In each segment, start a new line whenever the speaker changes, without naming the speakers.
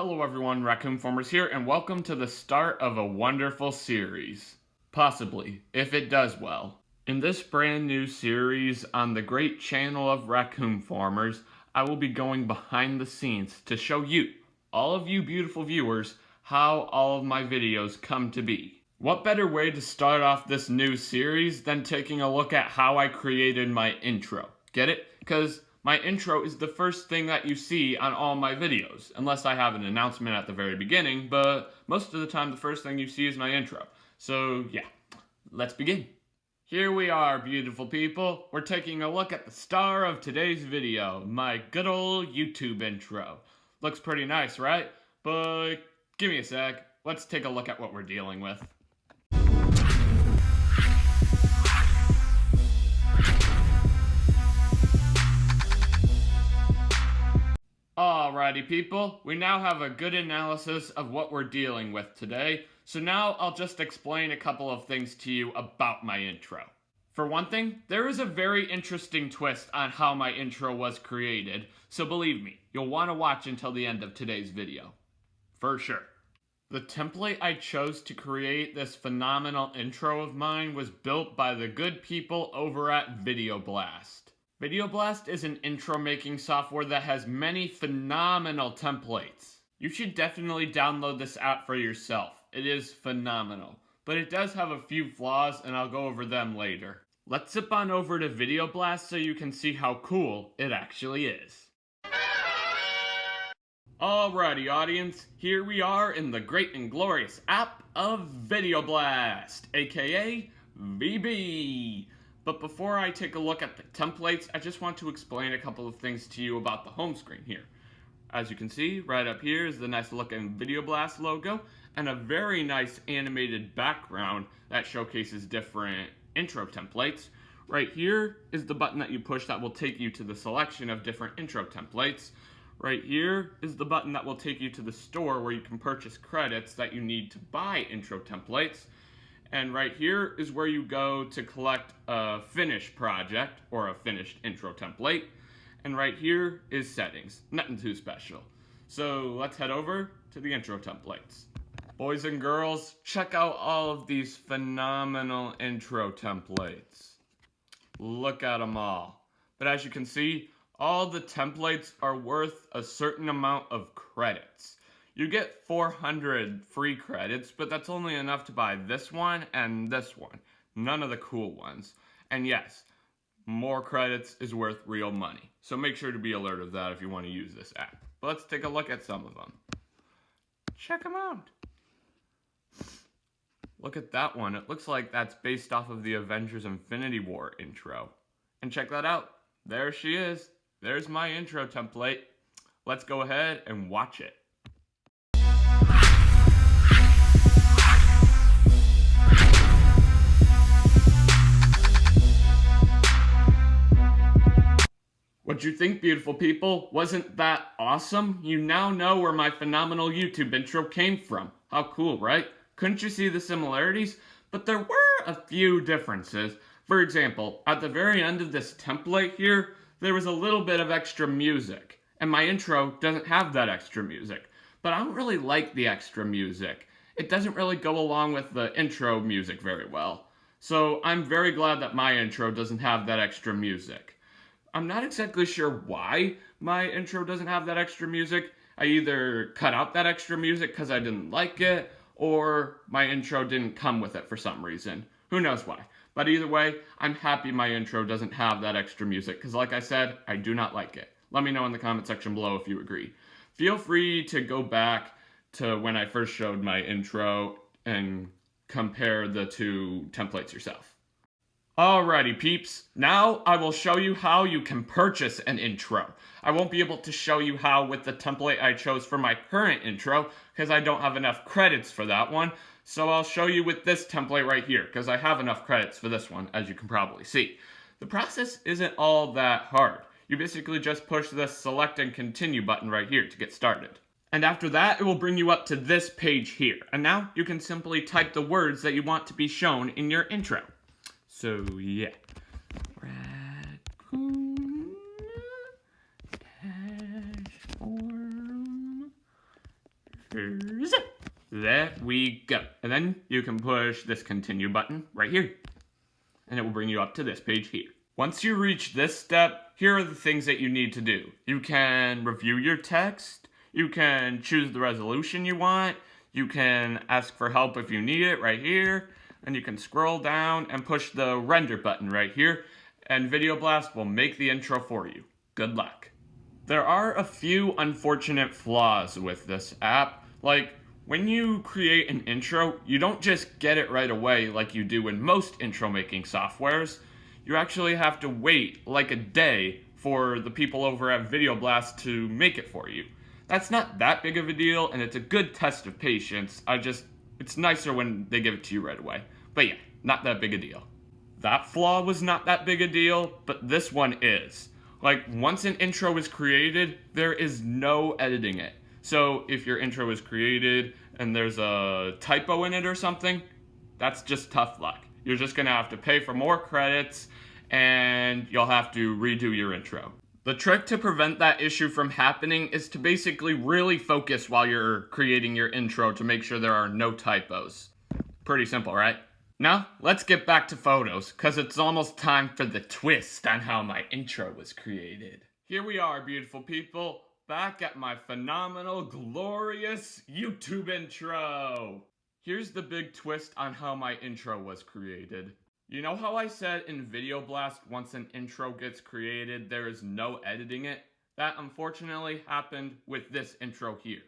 Hello everyone, Raccoon-Formers here, and welcome to the start of a wonderful series. Possibly, if it does well. In this brand new series on the great channel of Raccoon-Formers, I will be going behind the scenes to show you, all of you beautiful viewers, how all of my videos come to be. What better way to start off this new series than taking a look at how I created my intro? Get it? Because my intro is the first thing that you see on all my videos, unless I have an announcement at the very beginning, but most of the time the first thing you see is my intro. So yeah, let's begin. Here we are, beautiful people. We're taking a look at the star of today's video, my good old YouTube intro. Looks pretty nice, right? But give me a sec. Let's take a look at what we're dealing with. Alrighty people, we now have a good analysis of what we're dealing with today, so now I'll just explain a couple of things to you about my intro. For one thing, there is a very interesting twist on how my intro was created, so believe me, you'll want to watch until the end of today's video. For sure. The template I chose to create this phenomenal intro of mine was built by the good people over at Video Blast. Video Blast is an intro making software that has many phenomenal templates. You should definitely download this app for yourself. It is phenomenal. But it does have a few flaws and I'll go over them later. Let's zip on over to Video Blast so you can see how cool it actually is. Alrighty audience, here we are in the great and glorious app of Video Blast, aka VB. But before I take a look at the templates, I just want to explain a couple of things to you about the home screen here. As you can see, right up here is the nice looking Video Blast logo and a very nice animated background that showcases different intro templates. Right here is the button that you push that will take you to the selection of different intro templates. Right here is the button that will take you to the store where you can purchase credits that you need to buy intro templates. And right here is where you go to collect a finished project or a finished intro template. And right here is settings, nothing too special. So let's head over to the intro templates. Boys and girls, check out all of these phenomenal intro templates. Look at them all. But as you can see, all the templates are worth a certain amount of credits. You get 400 free credits, but that's only enough to buy this one and this one. None of the cool ones. And yes, more credits is worth real money. So make sure to be alert of that if you want to use this app. But let's take a look at some of them. Check them out. Look at that one. It looks like that's based off of the Avengers Infinity War intro. And check that out. There she is. There's my intro template. Let's go ahead and watch it. What'd you think, beautiful people? Wasn't that awesome? You now know where my phenomenal YouTube intro came from. How cool, right? Couldn't you see the similarities? But there were a few differences. For example, at the very end of this template here, there was a little bit of extra music. And my intro doesn't have that extra music. But I don't really like the extra music. It doesn't really go along with the intro music very well. So I'm very glad that my intro doesn't have that extra music. I'm not exactly sure why my intro doesn't have that extra music. I either cut out that extra music because I didn't like it, or my intro didn't come with it for some reason. Who knows why? But either way, I'm happy my intro doesn't have that extra music, because like I said, I do not like it. Let me know in the comment section below if you agree. Feel free to go back to when I first showed my intro and compare the two templates yourself. Alrighty peeps, now I will show you how you can purchase an intro. I won't be able to show you how with the template I chose for my current intro, because I don't have enough credits for that one, so I'll show you with this template right here, because I have enough credits for this one, as you can probably see. The process isn't all that hard. You basically just push this select and continue button right here to get started. And after that, it will bring you up to this page here, and now you can simply type the words that you want to be shown in your intro. So yeah, Raccoon-Form There we go. And then you can push this continue button right here. And it will bring you up to this page here. Once you reach this step, here are the things that you need to do. You can review your text. You can choose the resolution you want. You can ask for help if you need it right here. And you can scroll down and push the render button right here. And Video Blast will make the intro for you. Good luck. There are a few unfortunate flaws with this app. Like, when you create an intro, you don't just get it right away like you do in most intro making softwares. You actually have to wait like a day for the people over at Video Blast to make it for you. That's not that big of a deal, and it's a good test of patience. It's nicer when they give it to you right away. But yeah, not that big a deal. That flaw was not that big a deal, but this one is. Like, once an intro is created, there is no editing it. So if your intro is created and there's a typo in it or something, that's just tough luck. You're just gonna have to pay for more credits and you'll have to redo your intro. The trick to prevent that issue from happening is to basically really focus while you're creating your intro to make sure there are no typos. Pretty simple, right? Now, let's get back to photos, because it's almost time for the twist on how my intro was created. Here we are, beautiful people, back at my phenomenal, glorious YouTube intro. Here's the big twist on how my intro was created. You know how I said in Video Blast, once an intro gets created, there is no editing it? That unfortunately happened with this intro here.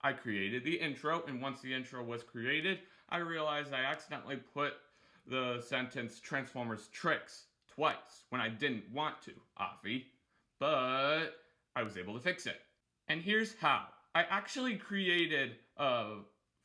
I created the intro, and once the intro was created, I realized I accidentally put the sentence Transformers tricks twice when I didn't want to, Avi. But I was able to fix it. And here's how. I actually created a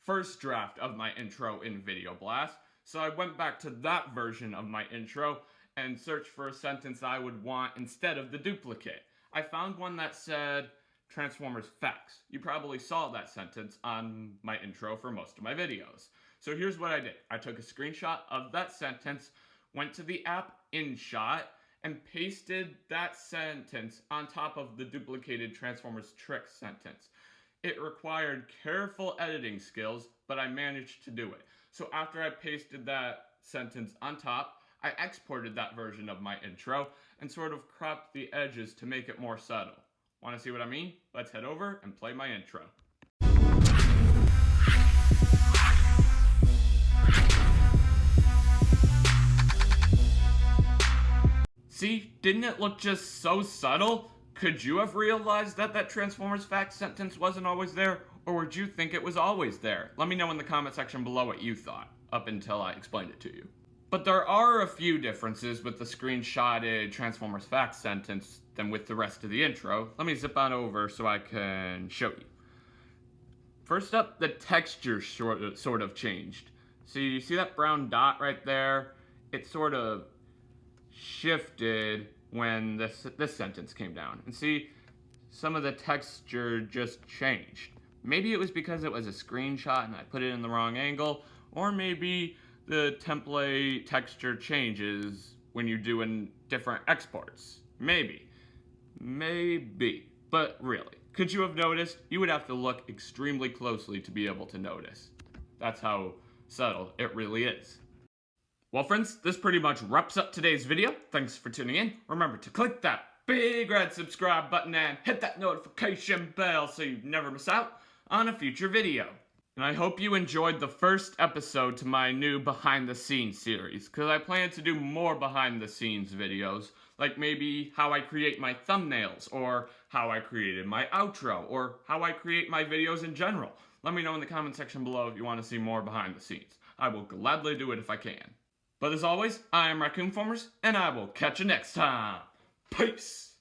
first draft of my intro in Video Blast, so I went back to that version of my intro and searched for a sentence I would want instead of the duplicate. I found one that said Transformers facts. You probably saw that sentence on my intro for most of my videos. So here's what I did. I took a screenshot of that sentence, went to the app InShot, and pasted that sentence on top of the duplicated Transformers tricks sentence. It required careful editing skills, but I managed to do it. So after I pasted that sentence on top, I exported that version of my intro and sort of cropped the edges to make it more subtle. Want to see what I mean? Let's head over and play my intro. See, didn't it look just so subtle? Could you have realized that that Transformers fact sentence wasn't always there? Or would you think it was always there? Let me know in the comment section below what you thought, up until I explained it to you. But there are a few differences with the screenshotted Transformers fact sentence than with the rest of the intro. Let me zip on over so I can show you. First up, the texture sort of changed. So you see that brown dot right there? It sort of shifted when this sentence came down. And see, some of the texture just changed. Maybe it was because it was a screenshot and I put it in the wrong angle, or maybe the template texture changes when you're doing different exports. Maybe. But really, could you have noticed? You would have to look extremely closely to be able to notice. That's how subtle it really is. Well, friends, this pretty much wraps up today's video. Thanks for tuning in. Remember to click that big red subscribe button and hit that notification bell so you never miss out on a future video. And I hope you enjoyed the first episode to my new behind the scenes series, because I plan to do more behind the scenes videos, like maybe how I create my thumbnails, or how I created my outro, or how I create my videos in general. Let me know in the comment section below if you want to see more behind the scenes. I will gladly do it if I can. But as always, I am Raccoon-Formers, and I will catch you next time. Peace!